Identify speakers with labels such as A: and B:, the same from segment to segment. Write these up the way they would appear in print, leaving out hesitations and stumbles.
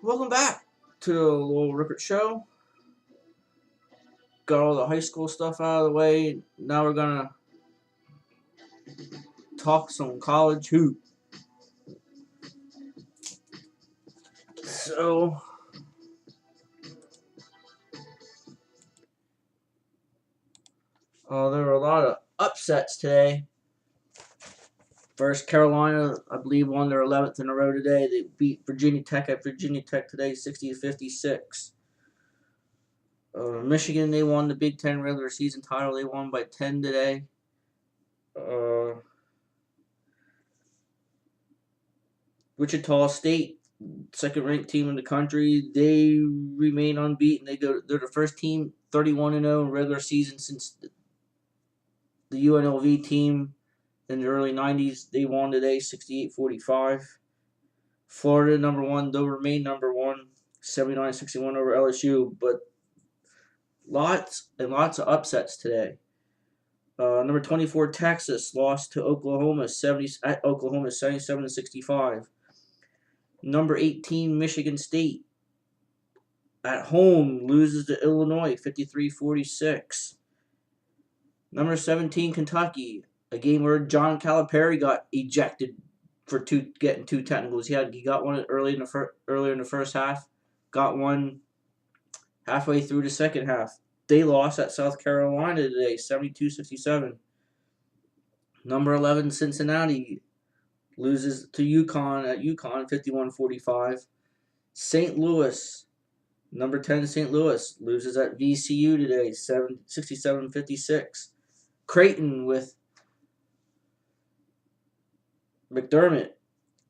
A: Welcome back to the little Rickert Show. Got all the high school stuff out of the way. Now we're gonna talk some college hoop. So, there were a lot of upsets today. First, Carolina, I believe, won their 11th in a row today. They beat Virginia Tech at Virginia Tech today, 60-56. Michigan, they won the Big Ten regular season title. They won by 10 today. Wichita State, second-ranked team in the country, they remain unbeaten. They're the first team 31-0 in regular season since the UNLV team in the early 90s. They won today 68-45. Florida number 1, they'll remain number 1, 79-61 over LSU, but lots and lots of upsets today. Number 24 Texas lost to Oklahoma 77-65. Number 18 Michigan State at home loses to Illinois 53-46. Number 17 Kentucky, a game where John Calipari got ejected for getting two technicals. He got one earlier in the first half, got one halfway through the second half. They lost at South Carolina today 72-67. Number 11 Cincinnati loses to UConn at UConn 51-45. St. Louis, number 10 St. Louis loses at VCU today 67-56. Creighton with McDermott,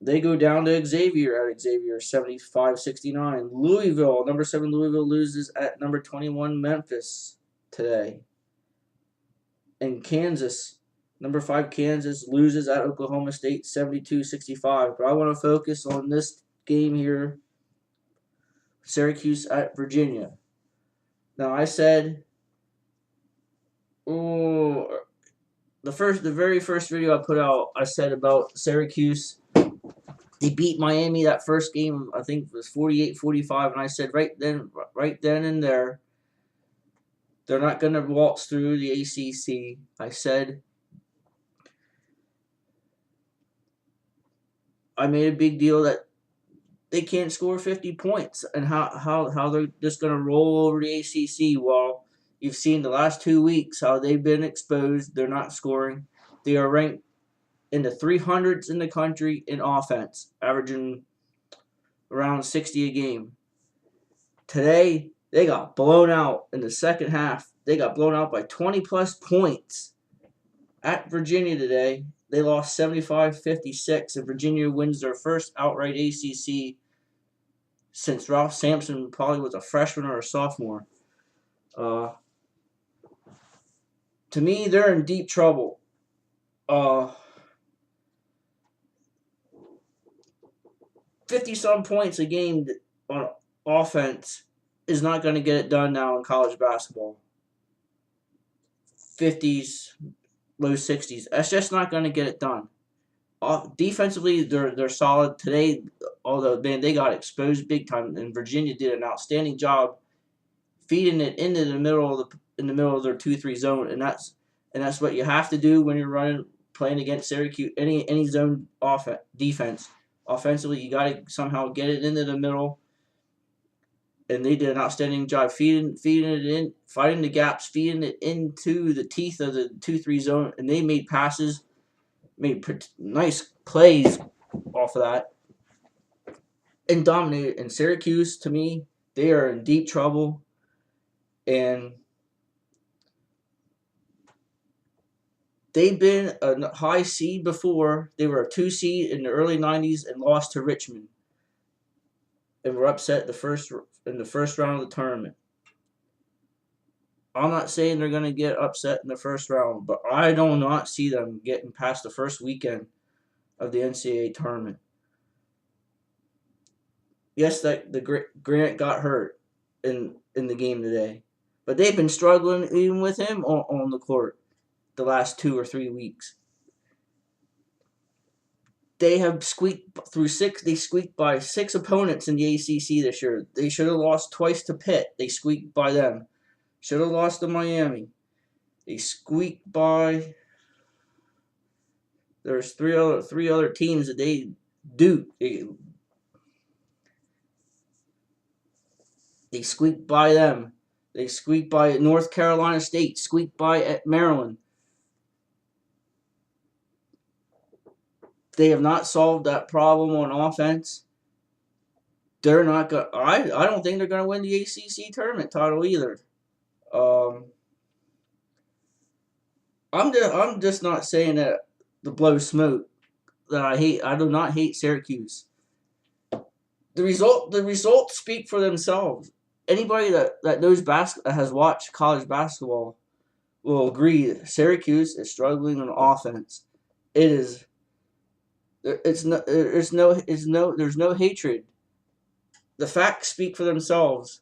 A: they go down to Xavier at Xavier 75-69. Louisville, number 7 Louisville loses at number 21 Memphis today. And Kansas, number 5 Kansas loses at Oklahoma State 72-65. But I want to focus on this game here, Syracuse at Virginia. Now I said, the very first video I put out, I said about Syracuse. They beat Miami that first game, I think it was 48-45, and I said right then and there, they're not going to waltz through the ACC. I said, I made a big deal that they can't score 50 points, and how they're just going to roll over the ACC. Well, you've seen the last 2 weeks how they've been exposed. They're not scoring. They are ranked in the 300s in the country in offense, averaging around 60 a game. Today, they got blown out in the second half. They got blown out by 20-plus points at Virginia today. They lost 75-56, and Virginia wins their first outright ACC since Ralph Sampson probably was a freshman or a sophomore. To me, they're in deep trouble. 50-some points a game on offense is not going to get it done now in college basketball. 50s, low 60s. That's just not going to get it done. Defensively, they're solid today. Although they got exposed big time, and Virginia did an outstanding job feeding it into the middle of their 2-3 zone, and that's what you have to do when you're playing against Syracuse. Any zone defense. Offensively, you got to somehow get it into the middle, and they did an outstanding job feeding it in, fighting the gaps, feeding it into the teeth of the 2-3 zone, and they made passes, made nice plays off of that, and dominated. And Syracuse, to me, they are in deep trouble, and they've been a high seed before. They were a 2 seed in the early 90s and lost to Richmond, and were upset in the first round of the tournament. I'm not saying they're going to get upset in the first round, but I do not see them getting past the first weekend of the NCAA tournament. Yes, that the Grant got hurt in the game today, but they've been struggling even with him on the court the last 2 or 3 weeks. They have squeaked through six. They squeaked by 6 opponents in the ACC this year. They should have lost twice to Pitt. They squeaked by them. Should have lost to Miami. They squeaked by. There's three other teams that they do. They squeaked by them. They squeaked by North Carolina State. Squeaked by at Maryland. They have not solved that problem on offense. They're not going. I don't think they're going to win the ACC tournament title either. I'm just not saying that to blow smoke. That I do not hate Syracuse. The results speak for themselves. Anybody that knows has watched college basketball will agree that Syracuse is struggling on offense. It is. There's no hatred. The facts speak for themselves.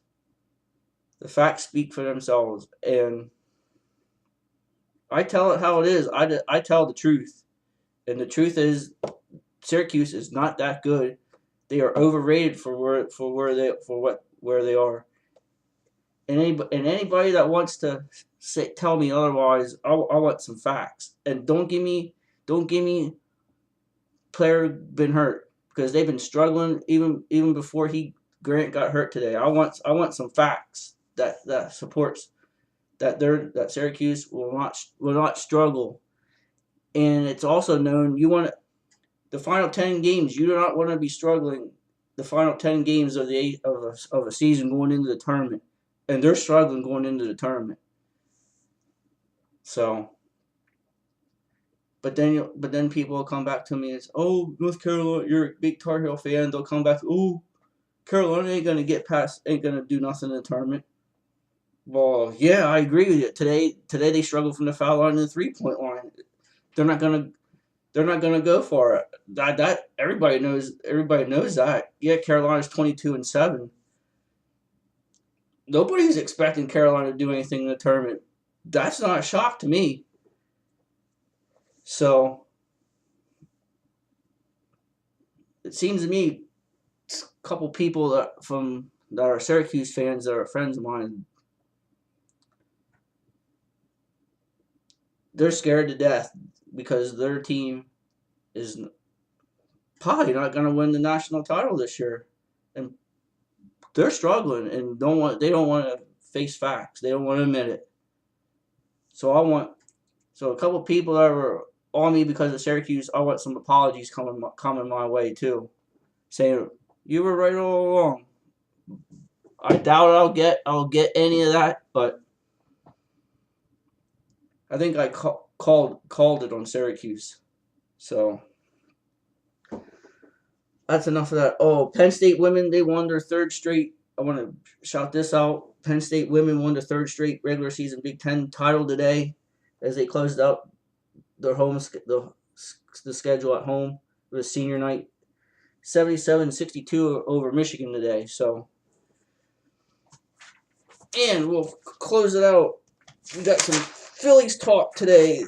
A: And I tell it how it is. I tell the truth, and the truth is, Syracuse is not that good. They are overrated for where they are. And anybody that wants to tell me otherwise, I want some facts. And don't give me player been hurt, because they've been struggling even before Grant got hurt today. I want some facts that supports that Syracuse will not struggle. And it's also known the final 10 games. You do not want to be struggling the final 10 games of a season going into the tournament, and they're struggling going into the tournament. So, but then people will come back to me and say, "Oh, North Carolina, you're a big Tar Heel fan." They'll come back, "Oh, Carolina ain't gonna do nothing in the tournament." Well, yeah, I agree with you. Today they struggle from the foul line and the 3-point line. They're not gonna go for it. That everybody knows that. Yeah, Carolina's 22-7. Nobody's expecting Carolina to do anything in the tournament. That's not a shock to me. So it seems to me a couple people that are Syracuse fans that are friends of mine, they're scared to death because their team is probably not going to win the national title this year, and they're struggling and they don't want to face facts. They don't want to admit it. So a couple people that were on me because of Syracuse, I want some apologies coming my way too, saying you were right all along. I doubt I'll get any of that, but I think I called it on Syracuse. So that's enough of that. Oh, Penn State women, they won their third straight. I want to shout this out. Penn State women won their third straight regular season Big Ten title today as they closed out their the schedule at home. It was senior night. 77-62 over Michigan today. So, and we'll close it out. We got some Phillies talk today.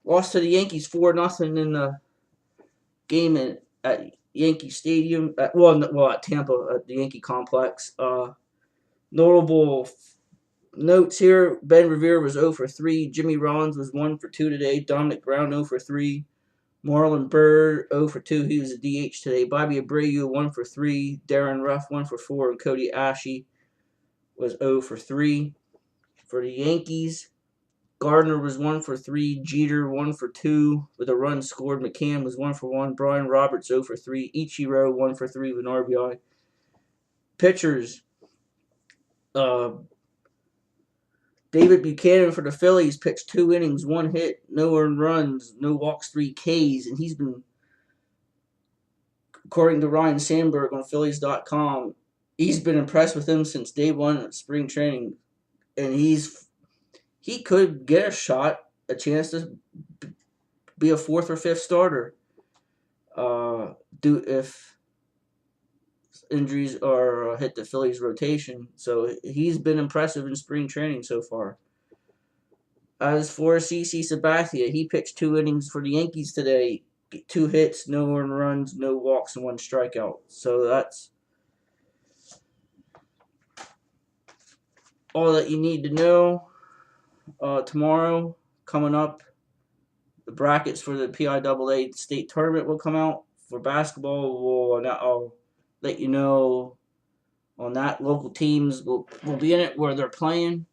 A: Lost to the Yankees 4-0 in the game at Yankee Stadium. At Tampa at the Yankee Complex. Notable notes here: Ben Revere was 0 for 3. Jimmy Rollins was 1 for 2 today. Dominic Brown 0 for 3. Marlon Byrd 0 for 2. He was a DH today. Bobby Abreu 1 for 3. Darren Ruff 1 for 4. And Cody Ashe was 0 for 3. For the Yankees, Gardner was 1 for 3. Jeter 1 for 2 with a run scored. McCann was 1 for 1. Brian Roberts 0 for 3. Ichiro 1 for 3 with an RBI. Pitchers, David Buchanan for the Phillies pitched 2 innings, 1 hit, no earned runs, no walks, 3 Ks, and he's been, according to Ryan Sandberg on Phillies.com, he's been impressed with him since day 1 of spring training, and he could get a chance to be a 4th or 5th starter. If injuries are hit the Phillies rotation. So he's been impressive in spring training so far. As for CC Sabathia, he pitched 2 innings for the Yankees today. 2 hits, no earned runs, no walks, and 1 strikeout. So that's all that you need to know. Tomorrow, coming up, the brackets for the PIAA state tournament will come out. For basketball, I'll let you know on that. Local teams will be in it where they're playing.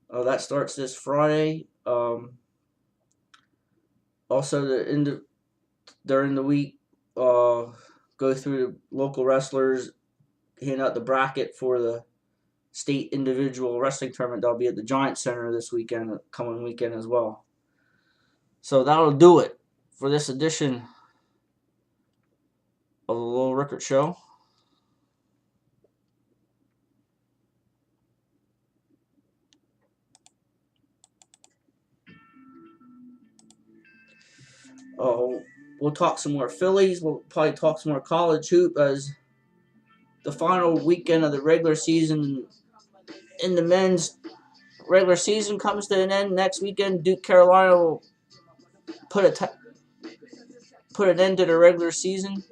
A: That starts this Friday. Also, during the week, go through the local wrestlers, hand out the bracket for the state individual wrestling tournament that'll be at the Giant Center this weekend, coming weekend as well. So that'll do it for this edition of the Little Rickert Show. We'll talk some more Phillies. We'll probably talk some more college hoop as the final weekend of the regular season in the men's regular season comes to an end next weekend. Duke Carolina will put an end to the regular season.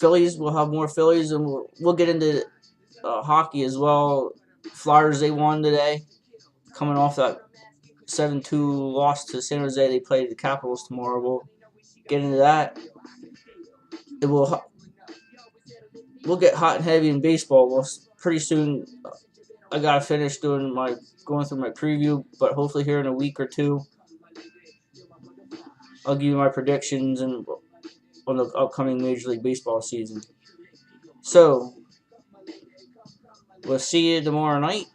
A: Phillies, we'll have more Phillies, and we'll get into hockey as well. Flyers, they won today, coming off that 7-2 loss to San Jose. They play the Capitals tomorrow. We'll get into that. We'll get hot and heavy in baseball. Pretty soon. I gotta finish going through my preview, but hopefully here in a week or two, I'll give you my predictions on the upcoming Major League Baseball season. So we'll see you tomorrow night.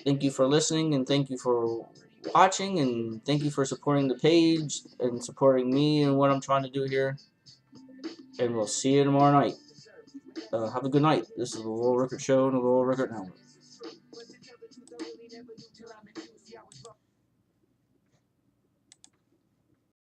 A: Thank you for listening, and thank you for watching, and thank you for supporting the page and supporting me and what I'm trying to do here. And we'll see you tomorrow night. Have a good night. This is the Little Rickert Show and the Little Rickert Network.